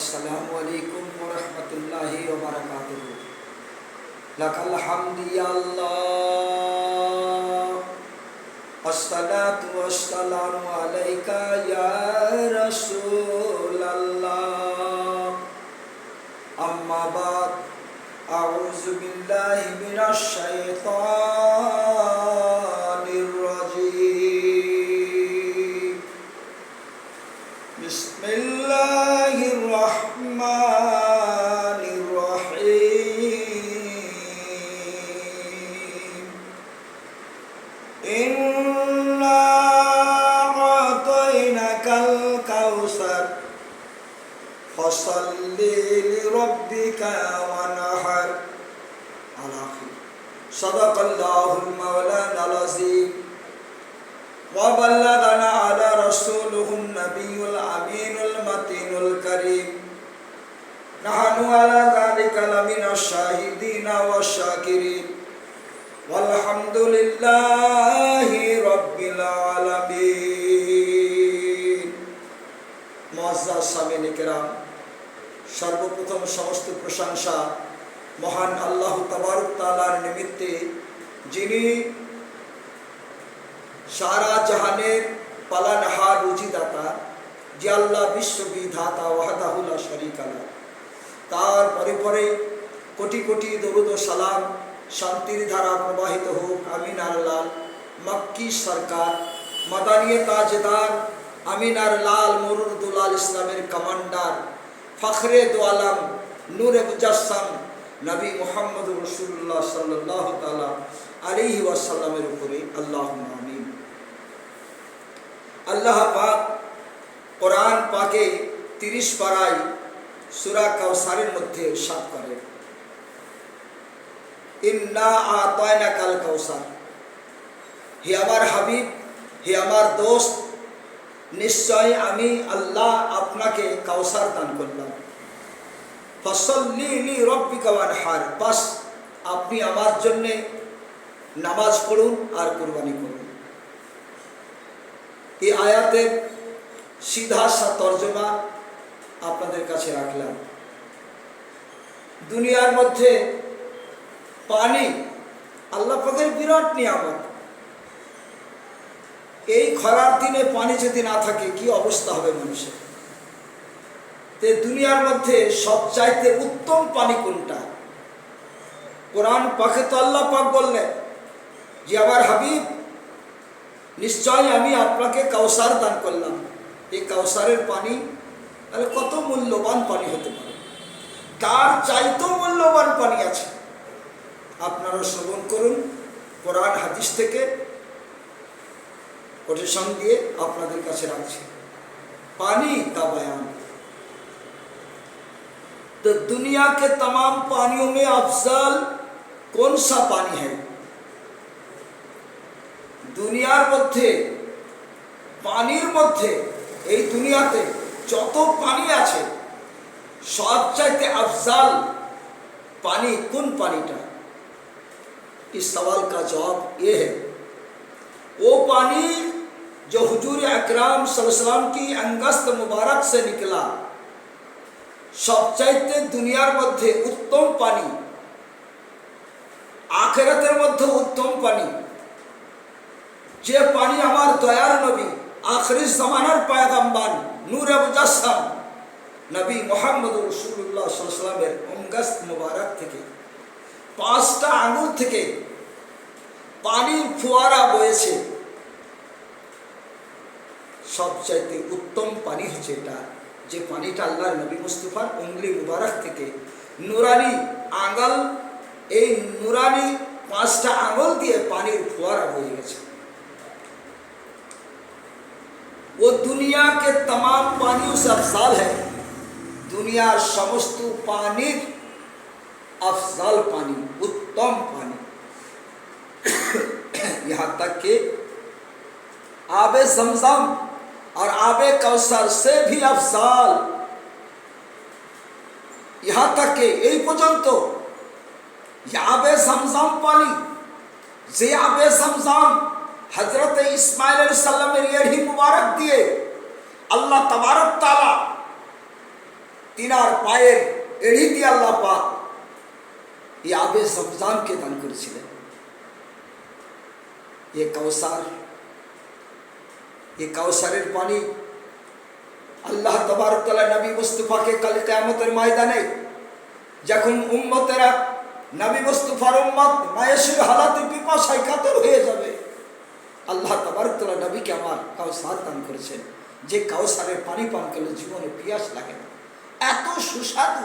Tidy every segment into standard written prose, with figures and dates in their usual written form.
अस्सलामु अलैकुम व रहमतुल्लाहि व बरकातुहू। लकल हम्दु या अल्लाह, अस्सलातु वस्सलामु अलैका या रसूल अल्लाह। अम्मा बाद, अऊज़ु बिल्लाहि मिनश शैतानिर रजीम। बिस्मिल्लाहिर रहमानिर रहीम। इन्ना अतैनाकल कौसर फसल्लि लिरब्बिका वनहर। अल-आखिर। सदक़ल्लाहुल मौलानाल अज़ीम व बल्लगना अला रसूलिहिन नबियुल अमीनुल मतीनुल करीम। नहनु अला ज़ालिका लमिनश शाहिदीन व शाकिरीन वल्हम्दुलिल्लाहि रब्बिल आलामीन। मुअज़्ज़ज़ सामिईन किराम, सर्वप्रथम समस्त प्रशंसा महान अल्लाह तबारक ताआलार निमित्ते, जिनी सारा जहानेर पालनहार रुजिदाता, जे आल्लाह विश्व विधाता वहदाहु ला शरीका ला। तार परे परे कोटि कोटि दरूद व सालाम शांतिर धारा प्रवाहित होक आमिनार लाल मक्की सरकार मदानी ताजदार आमिनार लाल मुरुदुलाल इस्लामेर कमांडार फखरे दो आलम नूरे मुजस्सम नबी मुहम्मद रसूलुल्लाह सल्लल्लाहु ताला अलैहि वसल्लमेर उपरे अल्लाहुम्मा आमीन। अल्लाह पाक कुरान पाके 30 पाराय सूरा काउसारेर मध्य इरशाद करेन, इन्ना आतायनाकाल काउसार। हे आमार हबीब, हे आमार दोस्त, निश्चय आमी अल्लाह आपनाके काउसार दान करलाम। फसल्लि लिरब्बिका वानहार, बस आपनी आमार जन्ने नामाज पढ़ुन और कुरबानी करुन। এই আয়াতের सीधा सा तर्जमा आपनादेर काछे राखलाम। दुनियार मध्य पानी आल्लाह पाकेर बिराट नियामत। এই খরার দিনে পানি যদি না থাকে কি অবস্থা হবে মানুষের। তে দুনিয়ার মধ্যে সবচাইতে উত্তম পানি কোনটা? কোরআন পাকে তো আল্লাহ পাক বললেন যে আমার হাবিব, নিশ্চয় আমি আপনাকে কাউসার দান করলাম। এই কাউসারের পানি তাহলে কত মূল্যবান পানি হতে পারে, তার চাইতেও মূল্যবান পানি আছে। আপনারা শ্রবণ করুন কোরআন হাদিস থেকে, কোটেশন দিয়ে আপনাদের কাছে রাখছি। पानी का बयान। तो दुनिया के तमाम पानियों में अफजल कौन सा पानी है? दुनियार मध्य पानीर मध्य এই দুনিয়াতে যত পানি আছে সবচাইতে अफजल पानी कौन पानीटा? इस सवाल का जवाब ये है, वो पानी जो हुजूर अकराम सल्लल्लाहु अलैहि वसल्लम की अंगस्त मुबारक से निकला, सबचाइते दुनियार मध्य उत्तम पानी, आखिरतेर मध्य उत्तम पानी, जे पानी आमार दयार नबी आखिरी जमानार पैगम्बर नूरे मुजस्सम नबी मुहम्मद रसूलुल्लाह सल्लल्लाहु अलैहि वसल्लमेर अंगस्त मुबारक थेके 5টা आंगुल थेके पानी फुआरा बয়েছে। सबचाइते उत्तम पानी হচ্ছে এটা, যে পানিটা আল্লাহর নবী মুস্তাফার উংলি মুবারক থেকে নুরানি আঙ্গল, এই নুরানি 5টা আঙ্গুল দিয়ে পানির ফোয়ারা বয়ে গেছে। वो दुनिया के तमाम पानियों से अफजल है। दुनिया समस्त पानी अफजल पानी, उत्तम पानी। यहाँ तक कि आबे ज़मज़म और आबे कौसर से भी अफजल। यहाँ तक कि এই পর্যন্ত आबे ज़मज़म पानी, जे आबे ज़मज़म हजरत इस्माइल अलैहिस्सलाम एड़ी मुबारक दिए अल्लाह तबारक ताला তিনার পায়ের এড়ি দিয়ে আল্লাহ পাক এই আবে জমজমকে দান করেছিলেন। ये কাউসারের পানি আল্লাহ তাবারক তাআলা নবী মুস্তাফাকে কাল কিয়ামতের ময়দানে যখন উম্মতেরা নবী মুস্তাফার উম্মত মায়েশির হালাতে পিপাসায় কাতর হয়ে যাবে, আল্লাহ তাবারক তাআলা নবীকে আমার কাউসার দান করেছেন, যে কাউসারের পানি পান করলে জীবনে পিয়াস লাগে না। এত সুস্বাদু,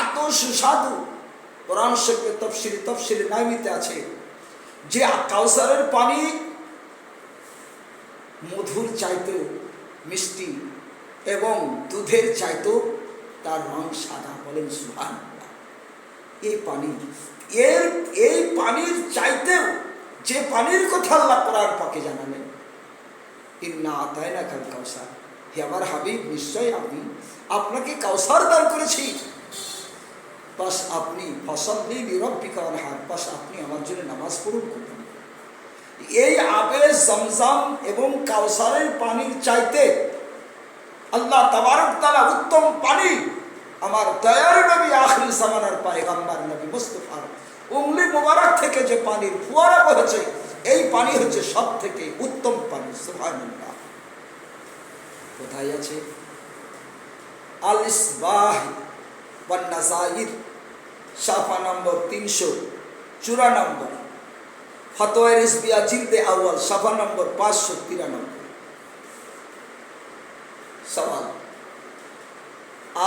এত সুস্বাদু। কোরআন শরীফে তফসিরে নামিতে আছে যে কাউসারের পানি মধুর চাইতেও মিষ্টি এবং দুধের চাইতেও তার রং সাদা। বলেন সুবহানাল্লাহ। এই পানির চাইতেও যে পানির কথা আল্লাহ কোরআন পাকে জানালেন, ইন্না আতাইনাকাল কাউসার, হে আমার হাবিব নিশ্চয় আমি আপনাকে কাউসার দান করেছি, বাস আপনি ফসল্লি লিরাব্বিকা ওয়ানহার, বাস আপনি আমার জন্য নামাজ পড়ুন। এই আবে জমজম এবং কাউসারের পানির চাইতে আল্লাহ তাবারক তাআলা উত্তম পানি আমার দয়ার নবী আখির জামানার পয়গম্বর নবী মুস্তাফার উংলি মোবারক থেকে যে পানির ফোয়ারা বহেছে, এই পানি হচ্ছে সব থেকে উত্তম পানি। সুবহানাল্লাহ। কোথায় আছে? আল ইসবাহ ওয়ান নাযাইর, সাফা নম্বর 394, ফতোয়া রিজভিয়া জিলদে আউয়াল, সাফা নম্বর 593। सवाल,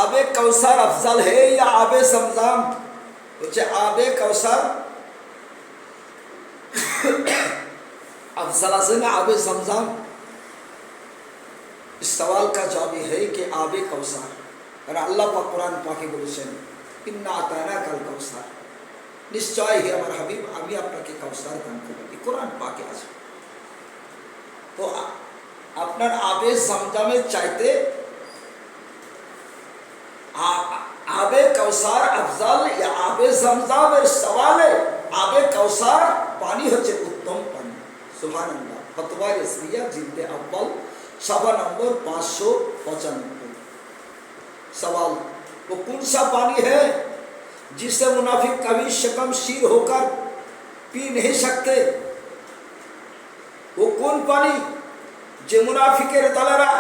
आबे कौसर अफजल है या आबे जमजम? पूछे आबे कौसर अफजल है ना आबे जमजम? इस सवाल का जवाब ये है कि आबे कौसर, और अल्लाह पाक कुरान पाके बोलेছেন इन्ना आतानाकाल कौसर, निश्चय ही আমার হাবিব আমি আপনাকে কাউসার দান করব। এই কোরআন পাকে আছে। তো আপনার আবে জমজমের চাইতে আবে কাউসার আফজাল या আবে জমজমের সওয়ালে আবে কাউসার পানি হচ্ছে উত্তম পানি। সুবহানাল্লাহ। ফতোয়া রিজভিয়া জিলদে আউয়াল, সাফা নম্বর 595। सवाल, वो कौन सा पानी है जिसे मुनाफिक कभी शकमशीर होकर पी नहीं सकते? वो कौन पानी যে মুনাফিকের দলেরা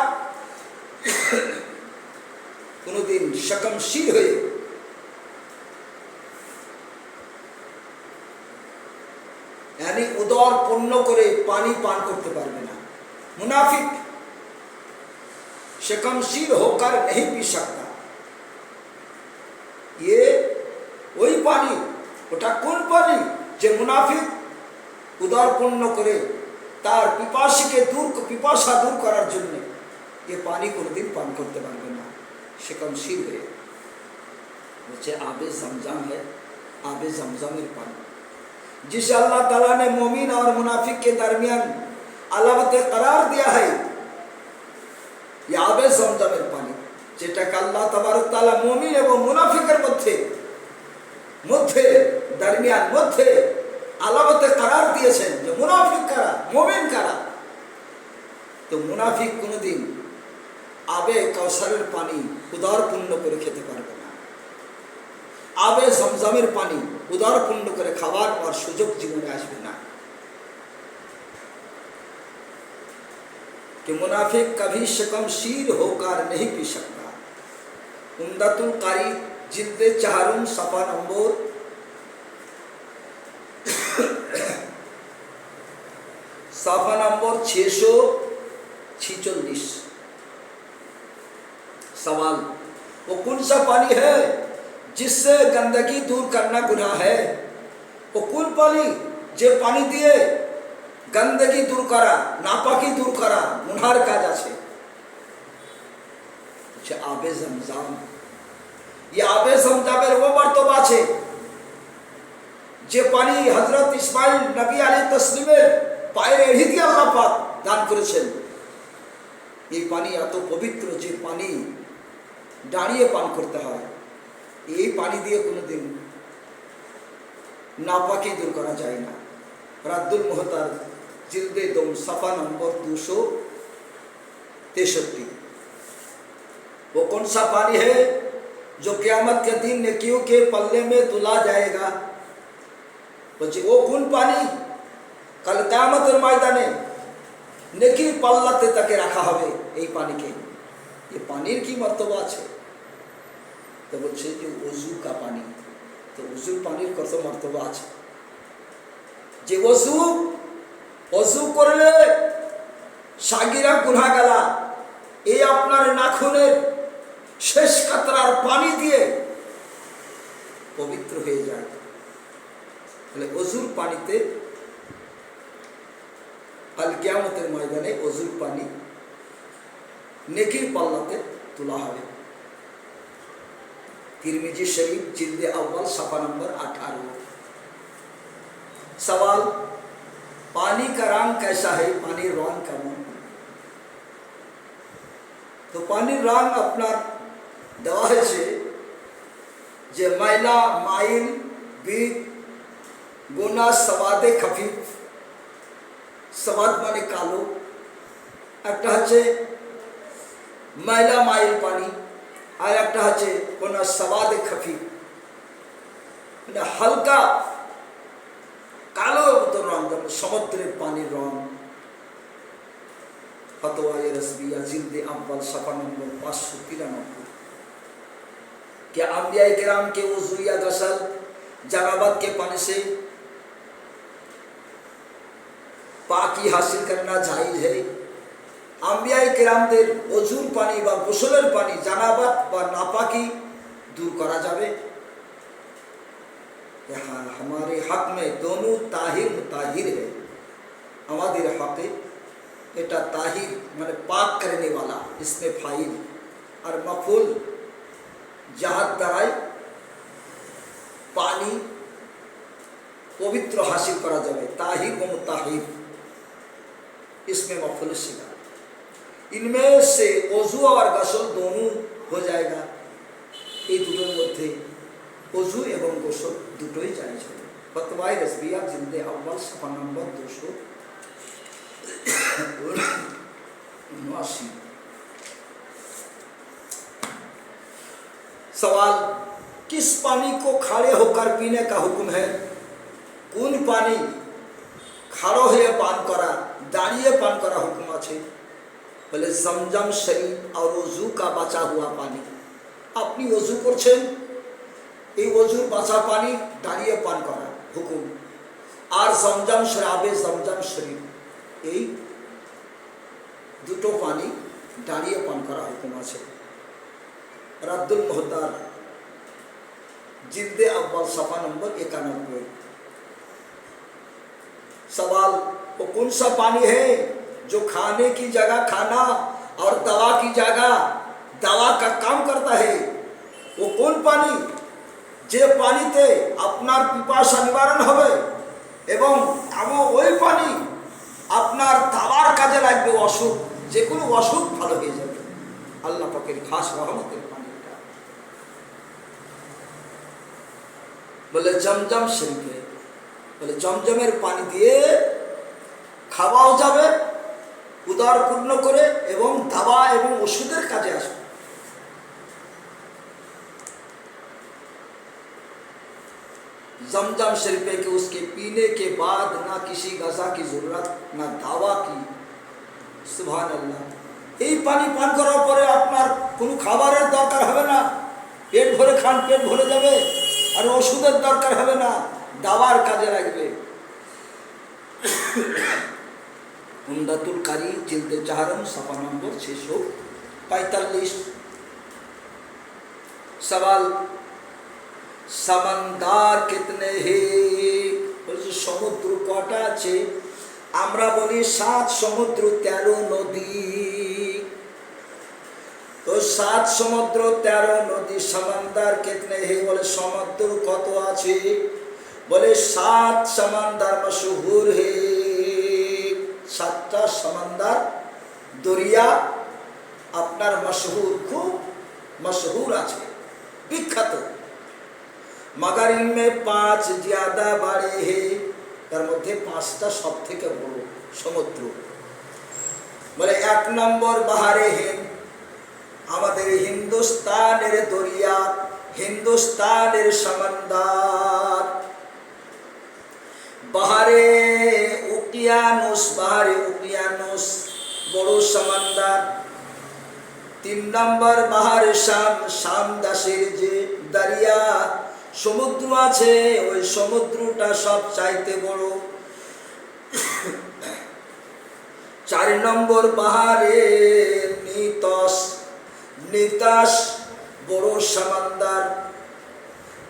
কোনদিন शकमशीर হয়ে यानी उदर पूर्ण করে পানি পান করতে পারবে না। मुनाफिक शकमशीर होकर नहीं पी सकता। ये वही पानी, ওটা কোন পানি যে মুনাফিক উদর পূর্ণ করে তার পিপাসা দূর করার জন্য ये पानी কোনদিন পান করতে পারবে না, शकमशीर হয়ে। বলছে आबे जमजम है, आबे जमजमेर पानी जिसे अल्लाह ताला ने मोमिन और मुनाफिक के दरमियान अलामत करार दिया है, ये आबे जमजमेर पानी, যেটাকে আল্লাহ তাবারক তাআলা মুমিন এবং মুনাফিকের মধ্যে দরমিয়ান মধ্যে আলামতে करार দিয়েছেন যে মুনাফিক কারা, মুমিন কারা। তো মুনাফিক কোনদিন আবে কাউসারের পানি উদারপূর্ণ করে খেতে পারবে না। আবে জমজমের পানি উদারপূর্ণ করে খাবার আর সুযোগ জীবনে আসবে না। कि मुनाफिक कभी शकमशीर होकर नहीं पी सकता। उम्दतुल कारी जिल्दे 4 सफा नंबर 646। सवाल, वो कौन सा पानी है जिससे गंदगी दूर करना गुनाह है? वो कौन पानी যে পানি দিয়ে गंदगी दूर करा, नापाकी दूर करा, गुनाहर काज আছে? आबे जमजम। ये आबे जमजमेर वो मर्तबा আছে যে পানি হযরত ইসমাইল নবী আলাইহিস তাসলিমের পায়ের এড়ি দিয়ে আল্লাহ পাক দান করেছেন। এই পানি এত পবিত্র যে পানি দাঁড়িয়ে পান করতে হয়। এই পানি দিয়ে কোনোদিন নাপাকি দূর করা যায় না। রাদ্দুল মুহতার জিলদে দম সাফা নম্বর 263। वो कौन सा पानी है जो क़यामत के दिन नेकियों के पल्ले में तुला जाएगा? बोलছে ও কোন পানি কাল কিয়ামতের ময়দানে নেকির পাল্লাতে তাকে রাখা হবে এই পানিকে। এই পানির কি মর্তবা আছে? তো বলছে যে ওযু का পানি। তো ওযুর পানির কত মর্তবা আছে? যে ওযু করলে সাগিরা গুনাহ গালা এই আপনার নাখুনের শেষ কাতরার পানি দিয়ে পবিত্র হয়ে যায়। তাহলে ওযুর পানিতে কাল কিয়ামতের ময়দানে ওযুর পানি নেকির পাল্লাতে তোলা হবে। तिरमिजी शरीफ जिल्द अव्वल सफ़ा नंबर 18। सवाल, पानी का रंग कैसा है? पानी रंग केमन? तो पानी रंग अपना देवा है जे मैला माइल बीत गुना सवादे खफिफ। सवाद माने कालो, एक हे मैला माइल पानी আর একটা হচ্ছে কোন সওয়াদে খফি, মানে হালকা কালো মতো রং, যেমন সমুদ্রের পানির রং। ফতোয়া-ए रज़विया जिल्द अव्वल सफ़ा नंबर 593। क्या अंबिया किराम के वज़ू या गसल जनाबत के पानी से पाकी हासिल करना जायज़ है? अंबिया किरामদের ওযুর পানি বা গোসলের পানি জানাবাত বা নাপাকি दूर करा जावे? हाँ, हमारे हक में दोनों ताहिर मुताहिर है। हमारे हक़े एटा ताहिर माने पाक करने वाला, इसमें फाइल और मफूल जहाद द्वाराई पानी पवित्र हासिल करा जावे। ताहिर व मुताहिर इसमें मफूल सीधा। इनमें से वज़ू और गसल दोनों हो जाएगा। ये दुटोर मध्य वज़ू एवं गसल दुटोई जायज़ है। फतवा-ए रज़विया जिल्द अव्वल सफ़ा नंबर 279। सवाल, किस पानी को खड़े होकर पीने का हुक्म है? कौन पानी खड़ो हुए पान करा दाड़िए पान करा हुक्म আছে? बोले जमजम शरीफ और वज़ू का बचा हुआ पानी। अपनी वज़ू করছেন, এই वज़ूर बचा पानी দাঁড়িয়ে পান করা হুকুম। আর জমজম শরাবে জমজম শরীফ এই দুটো পানি দাঁড়িয়ে পান করা হুকুম আছে। रद्दुल मुहतार जिल्द अव्वल सफ़ा नंबर 91। सवाल, वो कौन सा पानी है जो खाने की जगह खाना और दवा की जगह दवा का काम करता है? वो कौन पानी जे पानीते আপনার পিপাসা নিবারণ হবে এবং ওই পানি আপনার দাবার কাজে লাগবে, অসুখ যে কোনো অসুখ ভালো হয়ে যাবে। আল্লাহ পাকের খাস রহমতের পানিটা। বলে জমজম শরীফে, বলে জমজমের পানি দিয়ে খাওয়াও যাবে, উদার পূর্ণ করে এবং দাবা এবং ওষুধের কাজে আসবে। जमजम शरीफे के उसके पीने के बाद ना किसी गज़ा की ज़रूरत ना दावा की। सुभान अल्लाह। এই পানি পান করার পরে আপনার কোনো খাবারের দরকার হবে না, পেট ভরে খান পেট ভরে যাবে, আর ওষুধের দরকার হবে না, দাবার কাজে লাগবে। उम्दतुल कारी जिल्द चारम सफ़ा नंबर 645। सवाल, समंदर कितने हैं? समुद्र कटा আছে? আমরা বলি 7 সমুদ্র 13 নদী। तो 7 সমুদ্র 13 নদী। समंदर कितने हैं? बोले সমুদ্র কত আছে? बोले 7 समंदर मशहूर है। 7টা समंदर दरिया আপনার मशहूर खूब मशहूर আছে, বিখ্যাত। मगर इनमें 5 ज़्यादा बड़े हैं। তার মধ্যে 5টা সব থেকে বড় সমুদ্র। বলে 1 নম্বর বাহারে হিন্দ, আমাদের হিন্দুস্তানের দরিয়া, হিন্দুস্তানের সমন্দর, বাহারে উকিয়ানুস, বাহারে উকিয়ানুস বড় সমন্দর। 3 নম্বর বাহারে শাম, শাম দেশের যে দরিয়া সমুদ্র আছে, ওই সমুদ্রটা সব চাইতে বড়। 4 নম্বর বাহারে নিতস, নিতাস বড় সমন্দর।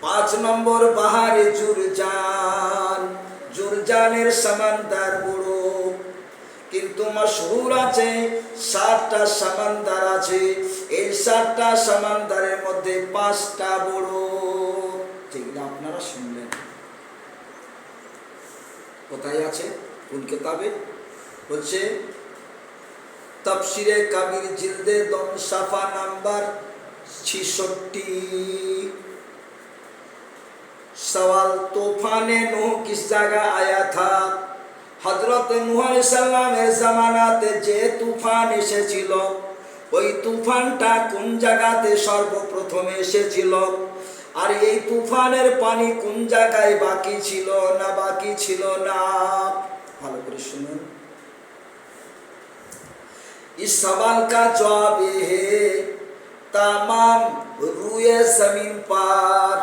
5 নম্বর বাহারে জুরজান, জুরজানের সমন্দর বড়। কিন্তু মশহুর আছে 7টা সমন্দর আছে, এই 7টা সমন্দরের মধ্যে 5টা বড়, যেগুলো আপনারা শুনলেন। কোথায় আছে? কোন কিতাবে? বলছে তাফসিরে কাবির জিলদে দম সাফা নাম্বার 66। सवाल तूफाने नूह किस जगह आया था? हजरत नूह अलैहिस्सलामेर জামানাতে যে তুফান এসেছিল, ওই তুফানটা কোন জায়গাতে সর্বপ্রথমে এসেছিল? আর এই তুফানের পানি কোন জায়গায় বাকি ছিল না বাকি ছিল না? ভালো করে শুনুন। इस सवाल का जवाब ये है, तमाम रुए जमीन पर,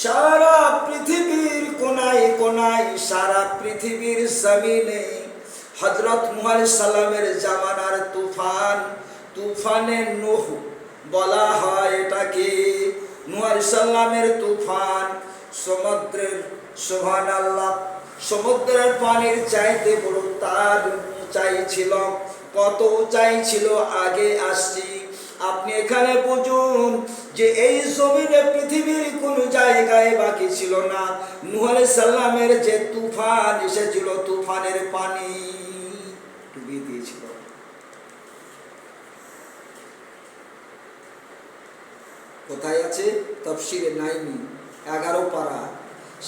সারা পৃথিবীর কোনায় কোনায়, সারা পৃথিবীর জমিনে হযরত নূহ আলাইহিস সালামের জামানার তুফান, তুফানে নূহ বলা হয়। এটাকে নূহ আলাইহিস সালামের তুফান। সমুদ্রের, সুবহানাল্লাহ, সমুদ্রের পানির চাইতে বড় তার উঁচাই ছিল। কত উঁচাই ছিল আগে আসছি। আপনি এখানে বুঝুন যে এই জমিনে পৃথিবীর কোন জায়গায় বাকি ছিল না। নূহ আলাইহিস সালামের যে তুফান এসেছিল, তুফানের পানি ডুবিয়ে দিয়েছিল। কোথায় আছে? তাফসিরে নাইমি 11 পারা,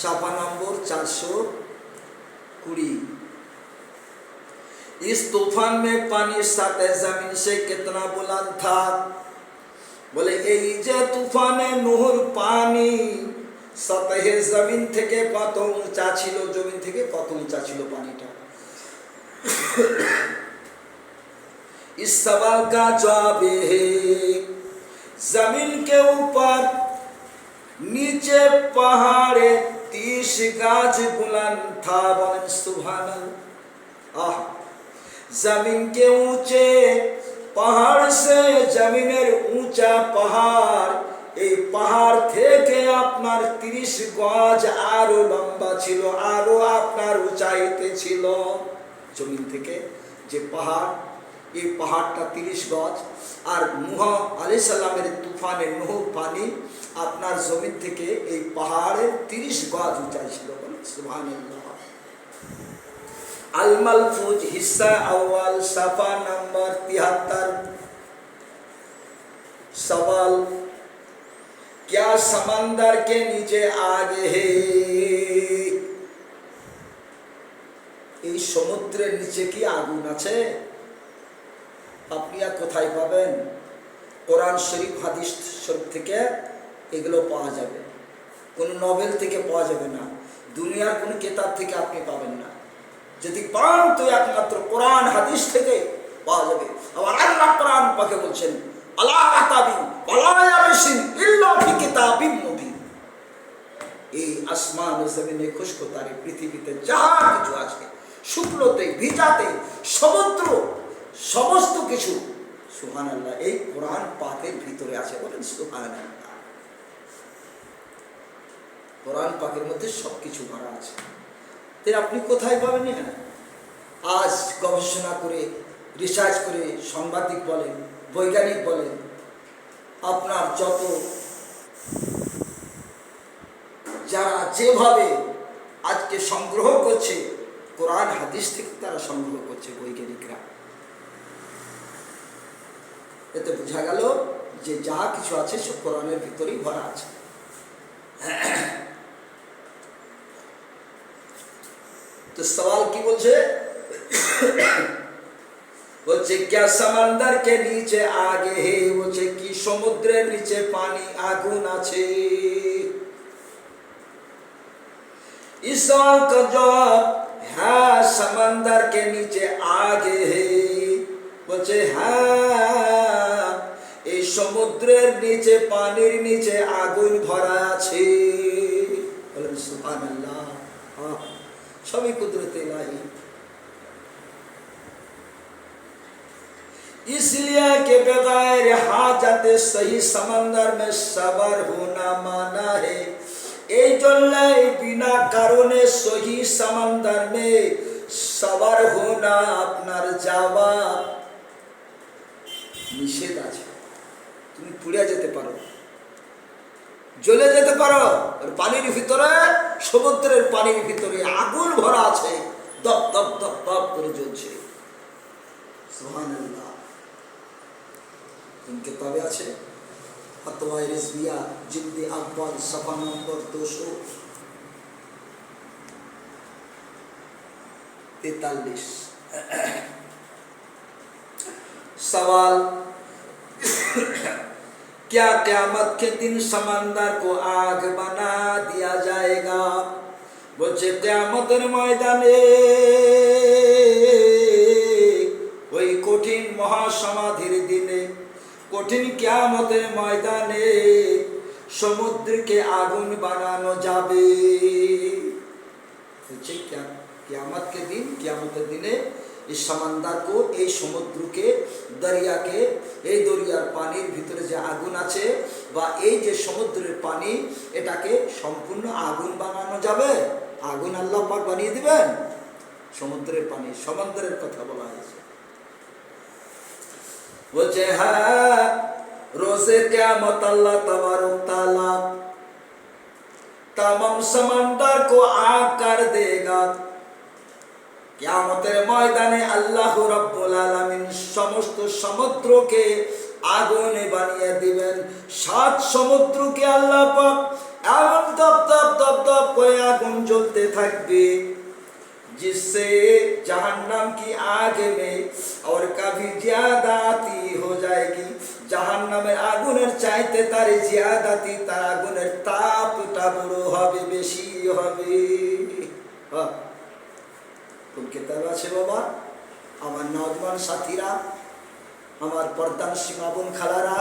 সাফা নম্বর 420। इस तूफान में पानी सतह जमीन से कितना बुलंद था? बोले এই যে তুফানে নূহর পানি সতহে জমিন থেকে কত উঁচা ছিল, জমিন থেকে কত উঁচা ছিল পানিটা? इस सवाल का जवाब है, जमीन के ऊपर नीचे पहाड़े 30 गाज बुलंद था। बोलें सुभानअल्लाह। जमीन के ऊंचे पहाड़ से, जमीনের ऊंचा পাহাড়, এই পাহাড় থেকে আপনার 30 গজ আরো লম্বা ছিল, আরো আপনার উঁচাইতে ছিল। জমিন থেকে যে পাহাড়, এই পাহাড়টা 30 গজ। আর নূহ আলাইহিস সালামের তুফানে নূহ পানি আপনার জমিন থেকে এই পাহাড়ের 30 গজ উঁচাই ছিল। সুবহানাল্লাহ। अल मलफूज हिस्सा अव्वल, सफा नंबर 73। सवाल, क्या समंदर के नीचे आगे है? এই সমুদ্রের নিচে কি আগুন আছে? আপনি আর কোথায় পাবেন? কোরআন শরীফ, হাদিস শরীফ থেকে এগুলো পাওয়া যাবে। কোন নভেল থেকে পাওয়া যাবে না, দুনিয়ার কোন কিতাব থেকে আপনি পাবেন না। যদি পান তো একমাত্র কোরআন হাদিস থেকে পাওয়া যাবে। আবার আল্লাহ কোরআন পাকে বলছেন, আলা তাবি ওয়ালা ইয়াবিসিন ইল্লা ফি কিতাবিম মুবিন। এই আসমান ও জমিনে, খুশকতারে, পৃথিবীতে যা কিছু আছে, শুকনোতে, ভিজাতে, সমুদ্র, সমস্ত কিছু, সুবহানাল্লাহ, এই কোরআন পাকের ভিতরে আছে। বলেন সুবহানাল্লাহ। কোরআন পাকের মধ্যে সবকিছু ভরা আছে। তাই আপনি কোথায় পাবেন? না আজ গবেষণা করে, রিসার্চ করে, সাংবাদিক বলেন, বৈজ্ঞানিক বলেন, আপনার যত যারা যেভাবে আজকে সংগ্রহ করছে, কোরআন হাদিস থেকে তারা সংগ্রহ করছে বৈজ্ঞানিকরা। এতে বোঝা গেল যে যা কিছু আছে সব কোরআনের ভিতরেই ভরা আছে। তো সওয়াল কি বলছে? বলছে क्या समंदर के नीचे आगे है, বলছে কি সমুদ্রের নিচে পানি আগুন আছে। इस सवाल का जवाब है समंदर के नीचे आगे है, বলছে হ্যাঁ এই সমুদ্রের নিচে পানির নিচে আগুন ভরা আছে। বলেন সুবহানাল্লাহ। সবই কুদরত ইলাহি। इसलिए के बगैर हाजत सही समंदर में सबर होना माना है। এই জন্য বিনা কারণে সহি সমंदर में সবার হোনা আপনার যাওয়া নিষেধ আছে। তুমি পুড়ে যেতে পারো, জ্বলে যেতে পারো, পানির ভিতরে, সমুদ্রের পানির ভিতরে আগুন ভরা আছে, দপ দপ দপ দপ করে জ্বলছে। সুবহানাল্লাহ। কোন কিতাবে আছে? ফতওয়ায়ে রিজভিয়া জিলদে আউয়াল সফা নম্বর 243। सवाल, क्या क़यामत के दिन समंदर को आग बना दिया जाएगा? বলছে কিয়ামতের ময়দানে ওই কঠিন মহাসমাধির দিনে, কঠিন কিয়ামতের ময়দানে সমুদ্রকে আগুন বানানো যাবে। বলছে কিয়ামত के दिन, কিয়ামতের দিনে এই समंदर को, এই সমুদ্রকে, দরিয়াকে, এই দরিয়ার পানির ভিতরে যে আগুন আছে বা এই যে সমুদ্রের পানি, এটাকে সম্পূর্ণ আগুন বানানো যাবে। আগুন আল্লাহ পাক বানিয়ে দিবেন। সমুদ্রের পানি, সমুদ্রের কথা বলা হয়েছে। বলছে হ্যাঁ রোজে কিয়ামত আল্লাহ तबारक तआला तमाम समंदर को आग कर देगा। কিয়ামতের ময়দানে আল্লাহ রাব্বুল আলামিন সমস্ত সমুদ্রকে আগুনে বানিয়ে দিবেন। 7 সমুদ্রকে আল্লাহ পাক এমন দপ দপ দপ দপ করে আগুন জ্বলতে থাকবে, जिससे जहन्नम की आग में और कभी ज्यादाती हो जाएगी। जहन्नमेर आগুনের চাইতে তার জিয়াদাতি, তার আগুনের তাপটা বড় হবে, বেশি হবে। কোন কিতাব আছে বাবা? আমার নওজওয়ান সাথীরা, আমার পর্দার সীমাবন খালারা,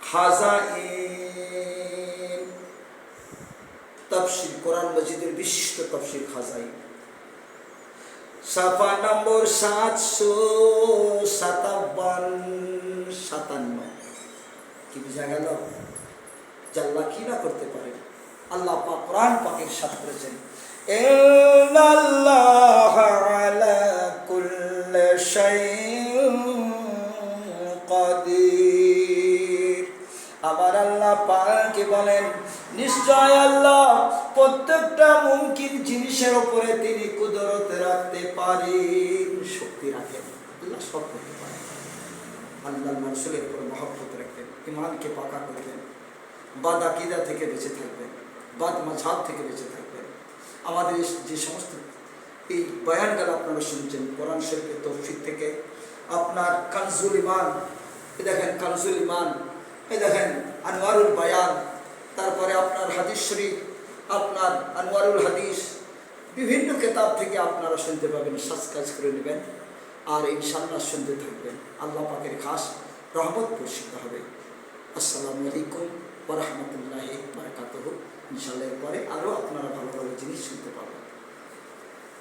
খাজাইন তাফসীর, কোরআন মজিদের বিশিষ্ট তাফসীর খাজাইন, সাফা নম্বর 757। কি বুঝা গেল? জাল্লা কি না করতে পারে। আল্লাহ পাক কোরআন পাকে ইরশাদ করেছেন, ইন্নাল্লাহা আলা কুল্লি শাইইন কাদির। আমার আল্লাহ পাক বলেন, নিশ্চয় আল্লাহ প্রত্যেকটা মুমকিন জিনিসের উপরে তিনি কুদরত রাখতে পারেন, শক্তি রাখেন। আল্লাহ সব করতে পারেন। আল্লাহর রাসূলের উপর মহব্বত রাখবেন, ঈমানকে পাকা করবেন, বাদ আকীদা থেকে বেঁচে থাকবেন, বাদ মাযহাব থেকে বেঁচে থাকবেন। আমাদের যে সমস্ত এই বয়ানগুলো আপনারা শুনছেন কোরআন শরীফের তৌফিক থেকে, আপনার কানজুল ঈমান, এই দেখেন কানজুল ঈমান, এই দেখেন আনওয়ারুল বায়ান, তারপরে আপনার হাদিস শরীফ, আপনার আনওয়ারুল হাদিস, বিভিন্ন কিতাব থেকে আপনারা শুনতে পাবেন। সাবস্ক্রাইব করে নেবেন আর ইনশাআল্লাহ শুনতে থাকবেন। আল্লাহ পাকের খাস রহমত বর্ষিত হবে। আসসালামু আলাইকুম ওয়া রাহমাতুল্লাহি ওয়া বারাকাতুহু। ইনশাআল্লাহ এরপরে আরও আপনারা ভালো ভালো